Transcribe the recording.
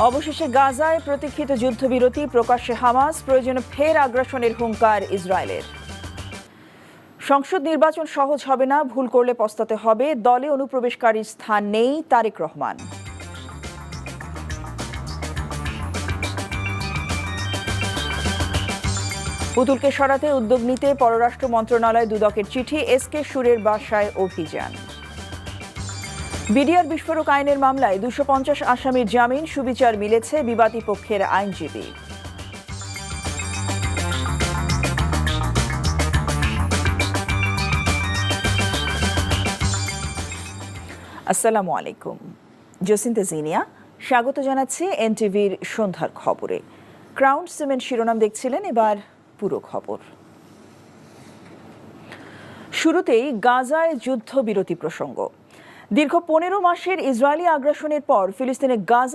অবশেষে গাজায় প্রতীক্ষিত যুদ্ধবিরতি, প্রকাশ্যে হামাস, প্রয়োজনে ফের আগ্রাসনের হুঙ্কার ইসরায়েলের। সংসদ নির্বাচন সহজ হবে না, ভুল করলে পস্তাতে হবে, দলে অনুপ্রবেশকারীর স্থান নেই, তারেক রহমান। পুতুলকে সরাতে উদ্যোগ নিতে পররাষ্ট্র মন্ত্রণালয় দুদকের চিঠি, এসকে সুরের বাসায় অভিযান। বিডিআর বিস্ফোরক আইনের মামলায় 250 আসামির জামিন, সুবিচার মিলেছে, বিবাদী পক্ষের আইনজীবী। আসসালামু আলাইকুম, জসিন্তা জিনিয়া স্বাগত জানাচ্ছি এনটিভির সন্ধ্যার খবরে। ক্রাউন সিমেন্ট শিরোনাম দেখছিলেন, এবার পুরো খবর। শুরুতেই গাজায় যুদ্ধবিরতি প্রসঙ্গ। দীর্ঘ 15 মাসের ইসরায়েলি আগ্রাসনের পর ফিলিস্তিনের গাজা